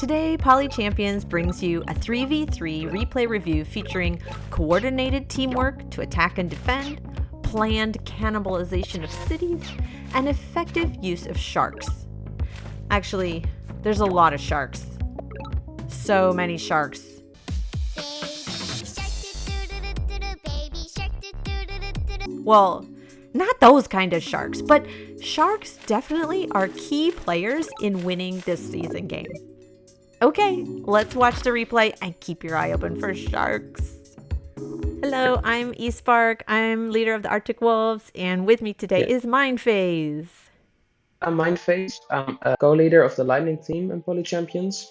Today, Polychampions brings you a 3v3 replay review featuring coordinated teamwork to attack and defend, planned cannibalization of cities, and effective use of sharks. Actually, there's a lot of sharks. So many sharks. Well, not those kind of sharks, but sharks definitely are key players in winning this season game. Okay, let's watch the replay and keep your eye open for sharks. Hello, I'm eSpark. I'm leader of the Arctic Wolves, and with me today is Mindphase. I'm Mindphase. I'm a co-leader of the Lightning team in Polychampions,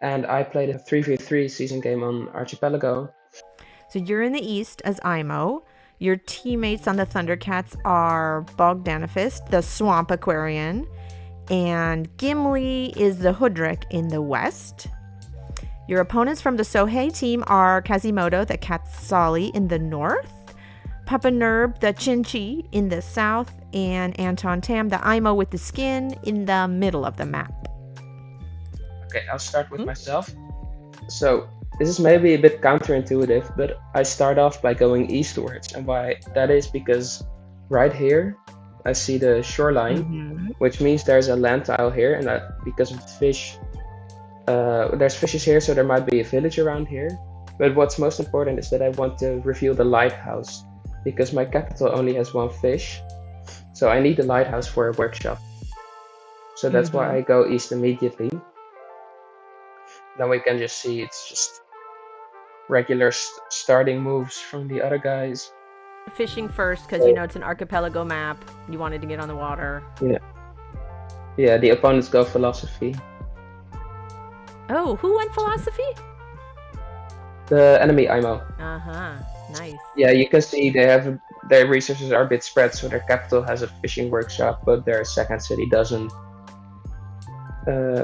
and I played a 3v3 season game on Archipelago. So you're in the east as Imo. Your teammates on the Thundercats are Bogdanifist, the Swamp Aquarion, and Gimli is the Hoodrick in the west. Your opponents from the Sohei team are Kazimoto, the Katsali in the north, Papa Nerb, the Chinchi in the south, and Anton Tam, the Imo with the skin, in the middle of the map. Okay, I'll start with myself. So this is maybe a bit counterintuitive, but I start off by going eastwards, and why that is because right here I see the shoreline, which means there's a land tile here, and because of the fish, there's fishes here, so there might be a village around here. But what's most important is that I want to reveal the lighthouse, because my capital only has one fish, so I need the lighthouse for a workshop. So that's why I go east immediately. Then we can just see it's just regular starting moves from the other guys. Fishing first, because you know it's an archipelago map. You wanted to get on the water. Yeah, the opponents go philosophy. Oh, who went philosophy? The enemy Imo. Nice. Yeah, you can see their resources are a bit spread, so their capital has a fishing workshop, but their second city doesn't.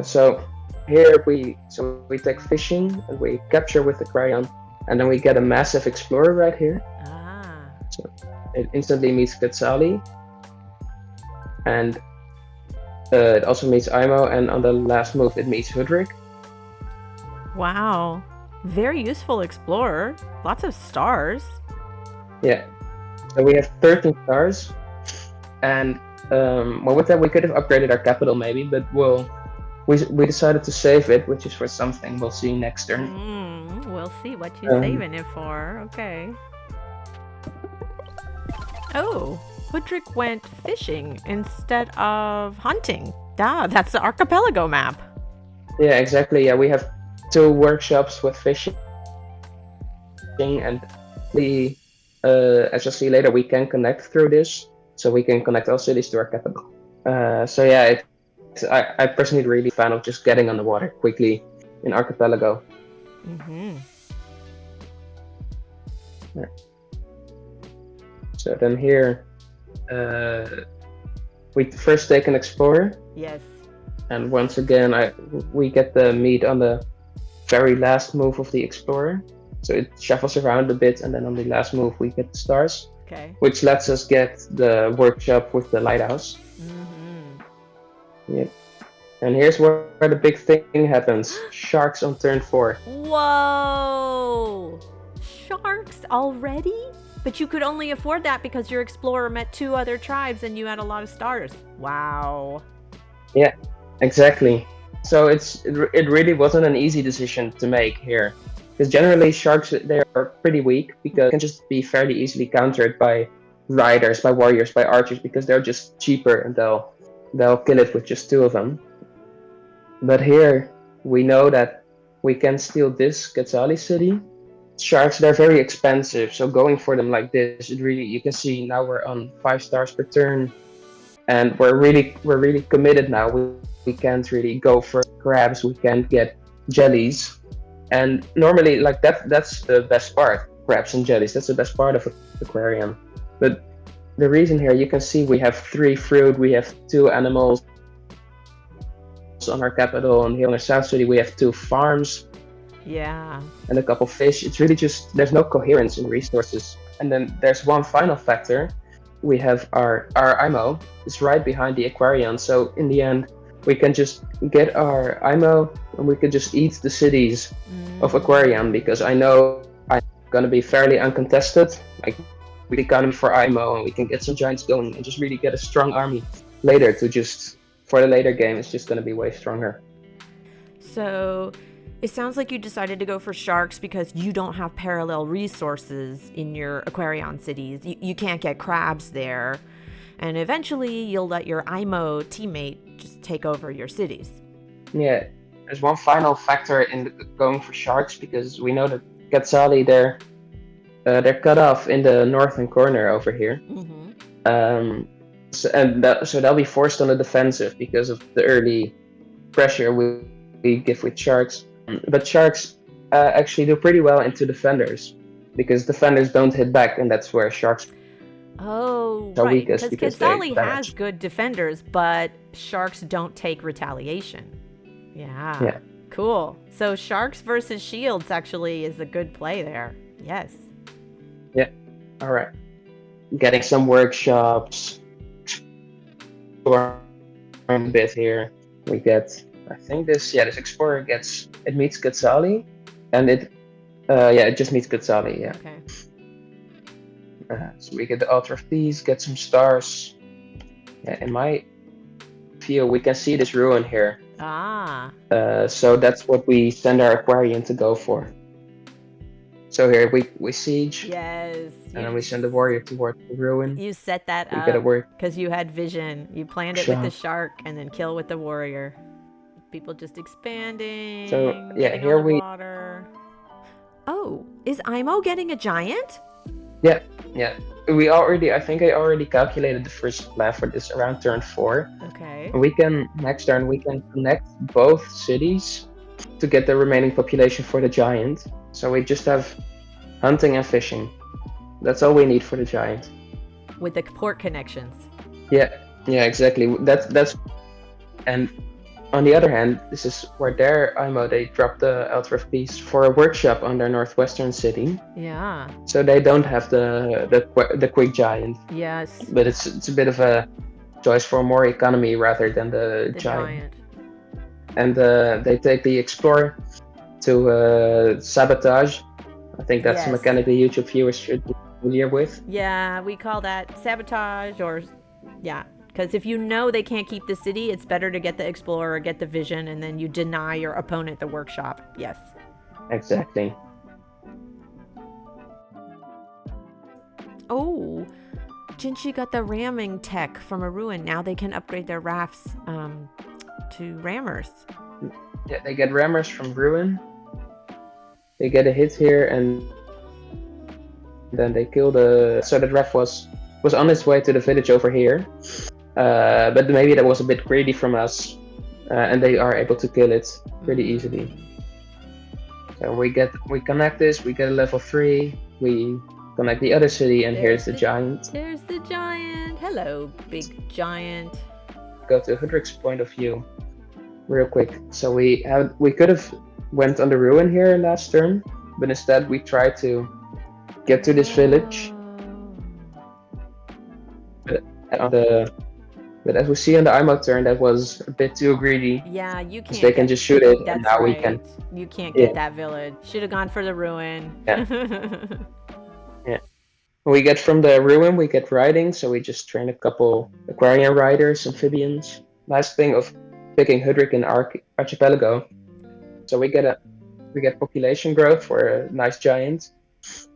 So here we take fishing and we capture with the Aquarion, and then we get a massive explorer right here. So it instantly meets Katsali, and it also meets Imo, and on the last move it meets Hoodrick. Wow, very useful explorer. Lots of stars. Yeah, so we have 13 stars, and well, with that we could have upgraded our capital maybe, but we decided to save it, which is for something we'll see next turn. We'll see what you're saving it for. Okay. Oh, Hoodrick went fishing instead of hunting. That's the archipelago map. Yeah, exactly. Yeah, we have 2 workshops with fishing, and as you'll see later, we can connect through this, so we can connect all cities to our capital. So yeah, I personally really fan of just getting on the water quickly in archipelago. Yeah. So then here, we first take an explorer. Yes. And once again, we get the meat on the very last move of the explorer. So it shuffles around a bit, and then on the last move we get the stars. Okay. Which lets us get the workshop with the lighthouse. Yep. And here's where the big thing happens. Sharks on turn 4. Whoa! Sharks already? But you could only afford that because your explorer met 2 other tribes and you had a lot of stars. Wow. Yeah, exactly. So it really wasn't an easy decision to make here. Because generally sharks, they are pretty weak, because they can just be fairly easily countered by riders, by warriors, by archers, because they're just cheaper and they'll kill it with just 2 of them. But here we know that we can steal this Katsali city. Sharks, they're very expensive, so going for them like this, you can see now we're on 5 stars per turn, and we're really committed now. We can't really go for crabs, we can't get jellies, and normally like that's the best part, crabs and jellies. That's the best part of the aquarium. But the reason here, you can see we have 3 fruit, we have 2 animals on our capital, and here on our south city we have 2 farms. Yeah. And a couple fish. It's really just, there's no coherence in resources. And then there's one final factor. We have our Imo is right behind the Aquarion. So in the end, we can just get our IMO and we can just eat the cities of Aquarion, because I know I'm gonna be fairly uncontested. Like, we economy for IMO and we can get some giants going and just really get a strong army later to just for the later game. It's just gonna be way stronger. So it sounds like you decided to go for sharks because you don't have parallel resources in your Aquarion cities. You can't get crabs there. And eventually you'll let your IMO teammate just take over your cities. Yeah, there's one final factor in going for sharks, because we know that Quetzali, they're cut off in the northern corner over here. So they'll be forced on the defensive because of the early pressure we give with sharks. But sharks actually do pretty well into defenders, because defenders don't hit back, and that's where sharks Oh, are right. weakest, Because because they Quetzali has damage. good defenders, but sharks don't take retaliation. Yeah. Cool. So sharks versus shields actually is a good play there. Yes. Yeah. All right. Getting some workshops. Exploring a bit here. We get, I think this explorer meets Quetzali, and it just meets Quetzali. Yeah. Okay. So we get the Altar of Peace, get some stars. Yeah, in my view, we can see this ruin here. So that's what we send our Aquarian to go for. So here we siege. Yes. And then we send the warrior towards the ruin. You set that We up get a work. because you had vision. You planned it with the shark and then kill with the warrior. People just expanding. So yeah, getting here underwater. Oh, is IMO getting a giant? Yeah. I think I already calculated the first plan for this around turn 4. Okay. Next turn we can connect both cities to get the remaining population for the giant. So we just have hunting and fishing. That's all we need for the giant. With the port connections. Yeah, exactly. That's and on the other hand, this is where their IMO, they dropped the Altar of Peace for a workshop on their northwestern city. Yeah. So they don't have the quick giant. Yes. But it's a bit of a choice for more economy rather than the giant. And they take the explorer to sabotage. I think that's a mechanic the YouTube viewers should be familiar with. Yeah, we call that sabotage, or because if you know they can't keep the city, it's better to get the explorer, get the vision, and then you deny your opponent the workshop. Yes. Exactly. Oh, Jinchi got the ramming tech from a ruin. Now they can upgrade their rafts to rammers. Yeah, they get rammers from ruin. They get a hit here, and then they kill so that raft was on its way to the village over here. But maybe that was a bit greedy from us, and they are able to kill it pretty easily. So we connect this, we get a level 3, we connect the other city, and here's the giant. There's the giant. Hello, big giant. Go to Hudric's point of view real quick. So we could have went on the ruin here last turn, but instead we tried to get to this village. But as we see on the IMO turn, that was a bit too greedy. Yeah, you can't. They can just shoot it, and now we can. You can't get that village. Should have gone for the ruin. Yeah. We get from the ruin, we get riding, so we just train a couple Aquarian riders, amphibians. Nice thing of picking Hudric in Archipelago. So we get population growth for a nice giant.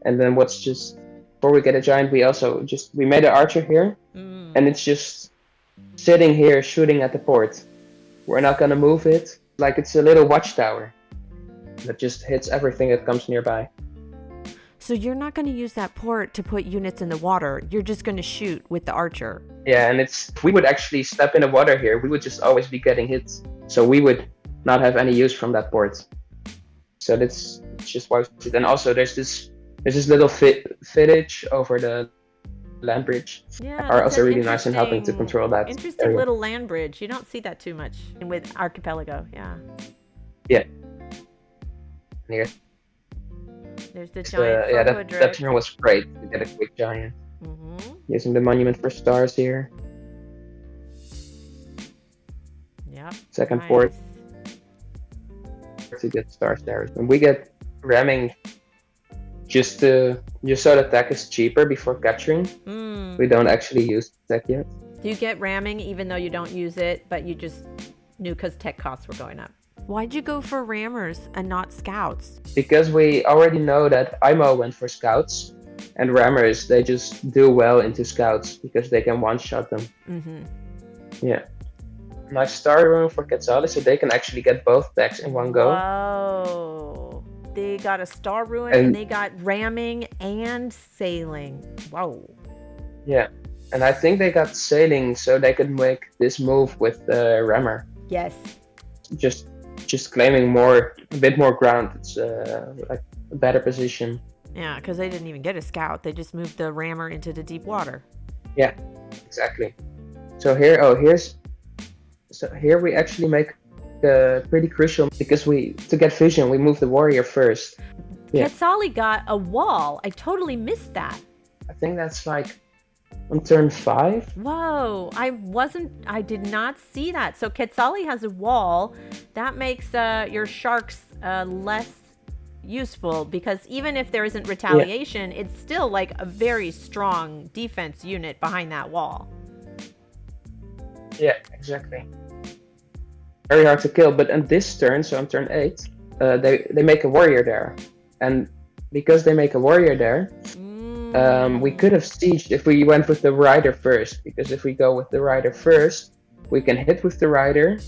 And then before we get a giant, we made an archer here, and it's just sitting here shooting at the port. We're not gonna move it. Like it's a little watchtower that just hits everything that comes nearby. So you're not going to use that port to put units in the water. You're just going to shoot with the archer. Yeah, and if we would actually step in the water here, we would just always be getting hits. So we would not have any use from that port. So that's just why. And also there's this little village over the land bridge. Yeah, are also really nice in helping to control that. Interesting area. Little land bridge. You don't see that too much with Archipelago. Yeah. Yeah. Here. There's the giant. That turn was great to get a quick giant. Using the monument for stars here. Yep. Yep. second Nice. port to get stars there. And we get ramming just so the tech is cheaper before capturing. We don't actually use the tech yet. Do you get ramming even though you don't use it, but you just knew because tech costs were going up? Why'd you go for rammers and not scouts? Because we already know that IMO went for scouts, and rammers, they just do well into scouts because they can one-shot them. Yeah. Nice star room for Quetzali, so they can actually get both decks in one go. Whoa. They got a star ruin and they got ramming and sailing. Whoa. Yeah. And I think they got sailing so they could make this move with the rammer. Yes. Just claiming a bit more ground. It's like a better position. Yeah, because they didn't even get a scout. They just moved the rammer into the deep water. Yeah, exactly. So here we actually make pretty crucial because to get vision we move the warrior first. Yeah. Quetzali got a wall. I totally missed that. I think that's like on turn 5. Whoa, I did not see that. So Quetzali has a wall. That makes your sharks less useful because even if there isn't retaliation, it's still like a very strong defense unit behind that wall. Yeah, exactly. Very hard to kill, but on this turn, so on turn 8, they make a warrior there. And because they make a warrior there, we could have sieged if we went with the rider first, because if we go with the rider first, we can hit with the rider,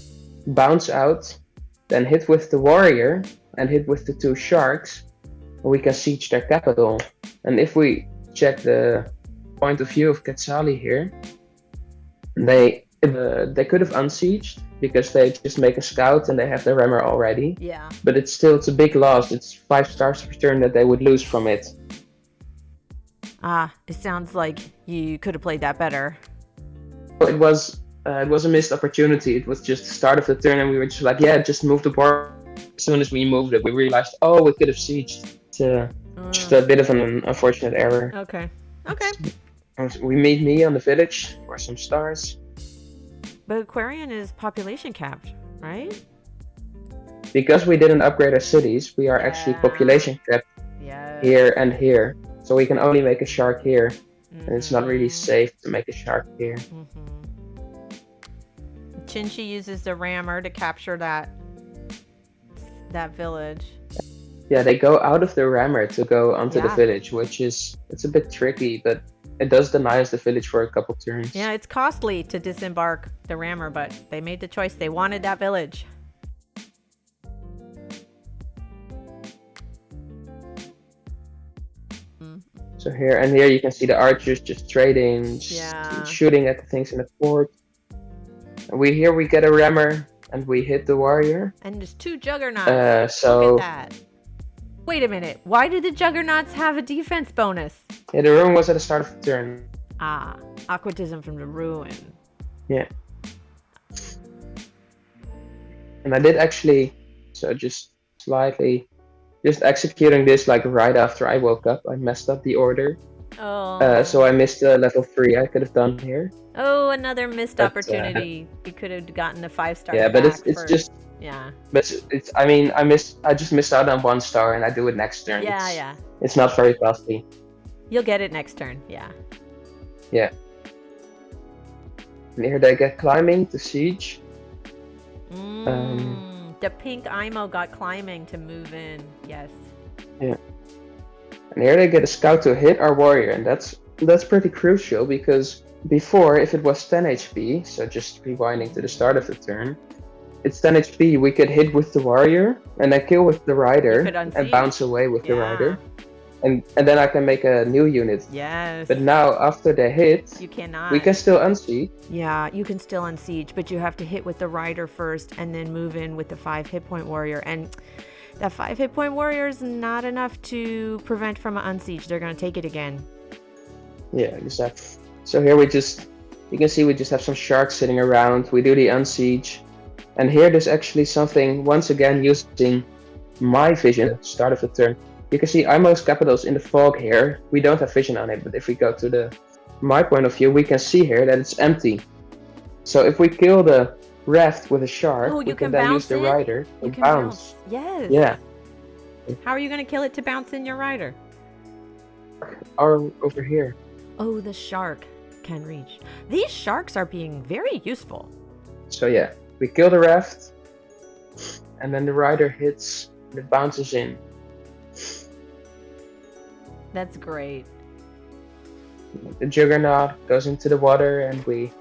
bounce out, then hit with the warrior, and hit with the 2 sharks, and we can siege their capital. And if we check the point of view of Quetzali here, they could have unsieged, because they just make a scout and they have the rammer already. Yeah. But it's a big loss. It's 5 stars per turn that they would lose from it. It sounds like you could have played that better. It was a missed opportunity. It was just the start of the turn and we were just like, yeah, just move the board. As soon as we moved it, we realized, we could have sieged. It's just a bit of an unfortunate error. Okay. We meet me on the village for some stars. But Aquarion is population capped, right? Because we didn't upgrade our cities, we are actually population capped here and here. So we can only make a shark here. And it's not really safe to make a shark here. Chinchi uses the rammer to capture that village. Yeah, they go out of the rammer to go onto the village, it's a bit tricky, but it does deny us the village for a couple turns. Yeah, it's costly to disembark the rammer, but they made the choice. They wanted that village. So here you can see the archers just trading, shooting at the things in the fort. And we get a rammer and we hit the warrior. And there's 2 juggernauts. Look at that. Wait a minute. Why did the juggernauts have a defense bonus? Yeah, the ruin was at the start of the turn. Aquatism from the ruin. Yeah. And I did actually, so just executing this like right after I woke up. I messed up the order. So I missed level 3 I could have done here. Oh, another missed opportunity. You could have gotten a 5-star. Yeah, but it's just. Yeah. But I just missed out on 1 star and I do it next turn. Yeah. It's not very costly. You'll get it next turn. Yeah. Yeah. And here they get climbing to siege. The pink IMO got climbing to move in. Yes. Yeah. And here they get a scout to hit our warrior, and that's pretty crucial because before, if it was 10 HP, so just rewinding to the start of the turn, it's 10 HP. We could hit with the warrior and then kill with the rider and bounce away with the rider. And then I can make a new unit. Yes. But now, after they hit, you cannot. We can still unsiege. Yeah, you can still unsiege, but you have to hit with the rider first and then move in with the 5 hit point warrior. And that 5 hit point warrior is not enough to prevent from an unsiege. They're going to take it again. Yeah, exactly. So here you can see we just have some sharks sitting around. We do the unsiege. And here there's actually something, once again, using my vision, start of the turn. You can see IMO's capitals in the fog here. We don't have vision on it, but if we go to my point of view, we can see here that it's empty. So if we kill the raft with a shark, Oh, we you can can then use bounce the in? rider to You can bounce. Yes. Yeah, How are you going to kill it to bounce in your rider? or over here. Oh, the shark can reach. These sharks are being very useful. So yeah, we kill the raft, and then the rider hits, and it bounces in. That's great. The Juggernaut goes into the water, and we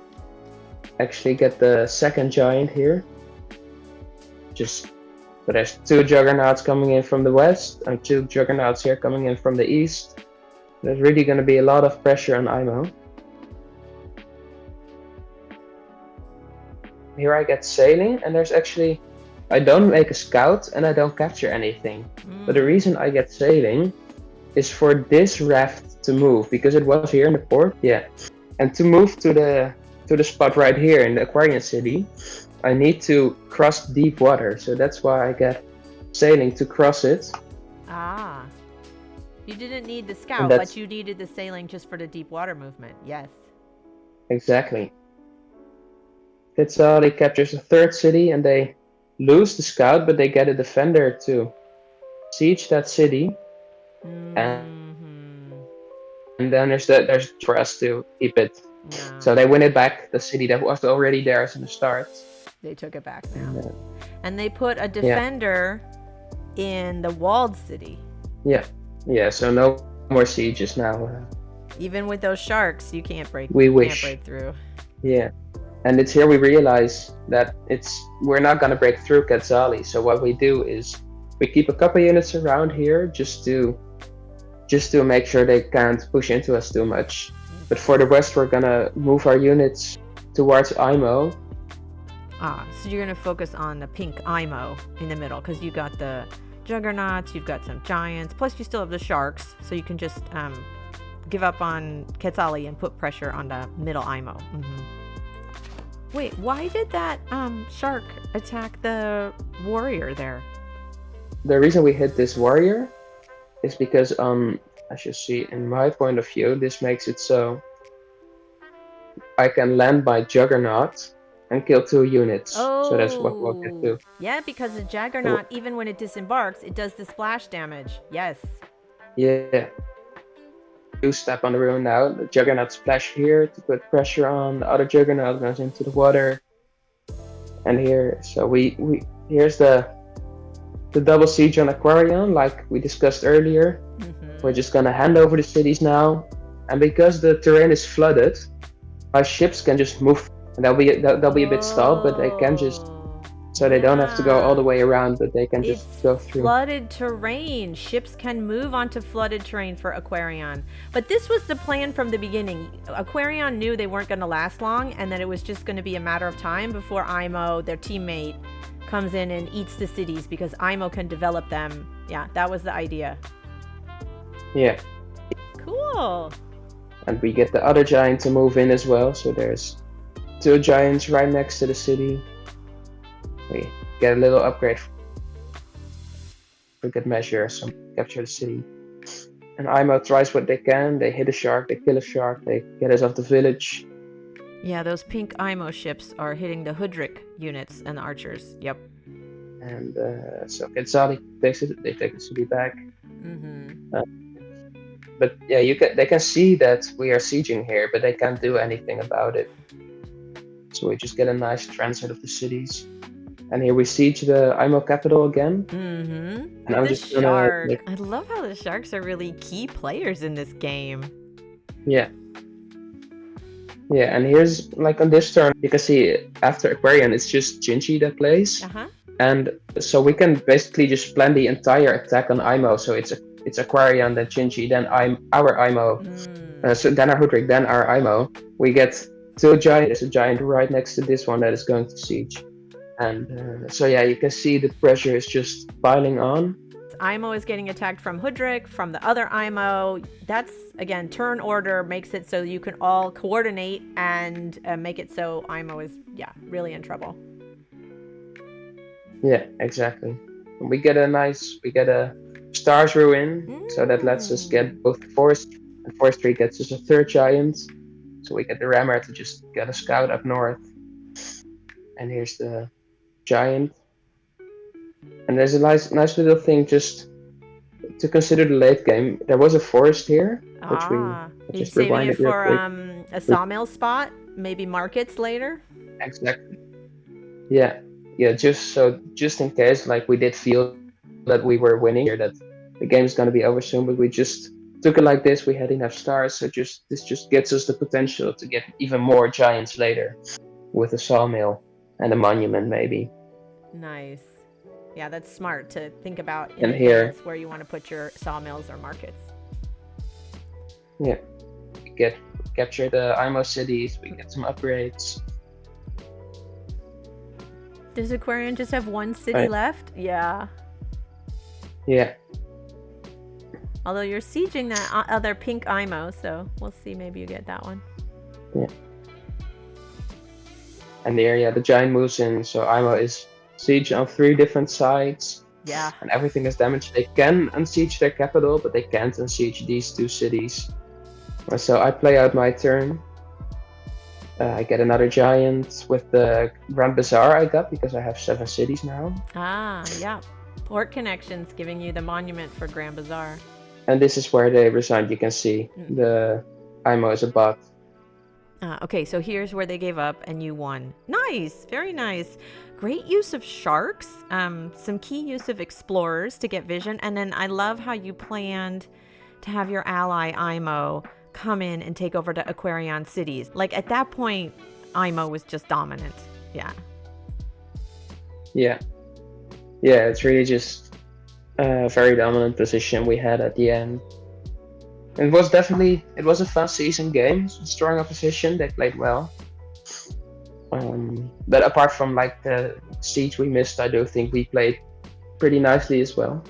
actually get the second giant here. So there's 2 Juggernauts coming in from the west, and 2 Juggernauts here coming in from the east. There's really going to be a lot of pressure on IMO. Here I get sailing, and I don't make a scout and I don't capture anything. But the reason I get sailing is for this raft to move, because it was here in the port. Yeah, and to move to the spot right here in the Aquarion city, I need to cross deep water. So that's why I get sailing to cross it. Ah. You didn't need the scout, but you needed the sailing just for the deep water movement. Yes. Exactly. Quetzalcoatl captures a third city, and they lose the scout, but they get a defender to siege that city. And then there's for us to keep it. Yeah. So they win it back, the city that was already theirs in the start. They took it back now. And they put a defender in the walled city. Yeah, so no more sieges now. Even with those sharks, you can't break through. Yeah. And it's here we realize that we're not going to break through Quetzalcoatl. So what we do is we keep a couple units around here just to make sure they can't push into us too much. But for the west, we're going to move our units towards IMO. So you're going to focus on the pink IMO in the middle, because you got the Juggernauts, you've got some giants, plus you still have the sharks, so you can just give up on Quetzalcoatl and put pressure on the middle IMO. Wait, why did that shark attack the warrior there? The reason we hit this warrior is because, as you see in my point of view, this makes it so I can land my Juggernaut and kill 2 units. So that's what we'll get to. Yeah, because the Juggernaut, even when it disembarks, it does the splash damage. Yes. Yeah. 2 step on the ruin now. The Juggernaut splash here to put pressure on. The other Juggernaut goes into the water. And here, so here's the double siege on Aquarion, like we discussed earlier. We're just gonna hand over the cities now. And because the terrain is flooded, our ships can just move. And they'll be a bit stalled, but they can just, so they don't have to go all the way around, but they can just go through. Flooded terrain. Ships can move onto flooded terrain for Aquarion. But this was the plan from the beginning. Aquarion knew they weren't going to last long, and that it was just going to be a matter of time before IMO, their teammate, comes in and eats the cities, because IMO can develop them. Yeah, that was the idea. Yeah. Cool. And we get the other giant to move in as well, so there's 2 giants right next to the city. We get a little upgrade for good measure, so capture the city. And IMO tries what they can. They hit a shark, they kill a shark, they get us off the village. Yeah, those pink IMO ships are hitting the Hudrick units and the archers. Yep. And so Quetzalcoatl takes it. They take the city back. But yeah, they can see that we are sieging here, but they can't do anything about it. So we just get a nice transit of the cities. And here we siege the IMO capital again. And I'm just gonna. I love how the sharks are really key players in this game. Yeah. Yeah, and here's, like, on this turn, you can see after Aquarion, it's just Gingy that plays. And so we can basically just plan the entire attack on IMO. So it's Aquarion, then Gingy, then our IMO. So then our Hudrick, then our IMO. We get 2 giants. There's a giant right next to this one that is going to siege. And so yeah, you can see the pressure is just piling on. IMO is getting attacked from Hudrick, from the other IMO. That's, again, turn order makes it so you can all coordinate and make it so IMO is, really in trouble. Yeah, exactly. And we get a Stars Ruin, so that lets us get both Forestry, and Forestry gets us a 3rd giant. So we get the Rammer to just get a scout up north. And here's the giant. And there's a nice little thing just to consider the late game. There was a forest here, which we you just saving it rewinded real for quick. a sawmill spot? Maybe markets later? Exactly. Yeah. Yeah, just in case, like we did feel that we were winning here, that the game is gonna be over soon, but we just took it like this. We had enough stars, so this just gets us the potential to get even more giants later with a sawmill and a monument maybe. Nice. Yeah, that's smart to think about in And here, advance where you want to put your sawmills or markets. yeah, we capture the IMO cities, we get some upgrades. Does Aquarion just have one city Right. left? Yeah. Yeah. Although you're sieging that other pink IMO, so we'll see. Maybe you get that one. Yeah. And there, yeah, the giant moves in, so IMO is siege on 3 different sides. Yeah. And everything is damaged. They can unsiege their capital, but they can't unsiege these 2 cities. So I play out my turn. I get another giant with the Grand Bazaar I got because I have 7 cities now. Ah, yeah. Port connections giving you the monument for Grand Bazaar. And this is where they resigned. You can see the IMO is a bot. Okay, so here's where they gave up and you won. Nice, very nice. Great use of sharks, some key use of explorers to get vision, and then I love how you planned to have your ally IMO come in and take over the Aquarion cities. Like at that point, IMO was just dominant. Yeah. Yeah. Yeah, it's really just a very dominant position we had at the end. It was a fun season game. Strong opposition, they played well. But apart from like the siege we missed, I do think we played pretty nicely as well.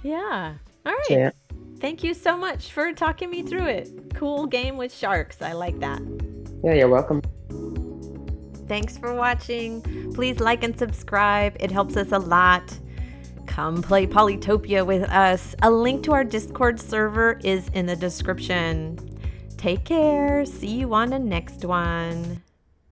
Yeah. All right. So, yeah. Thank you so much for talking me through it. Cool game with sharks. I like that. Yeah, you're welcome. Thanks for watching. Please like and subscribe. It helps us a lot. Come play Polytopia with us. A link to our Discord server is in the description. Take care. See you on the next one.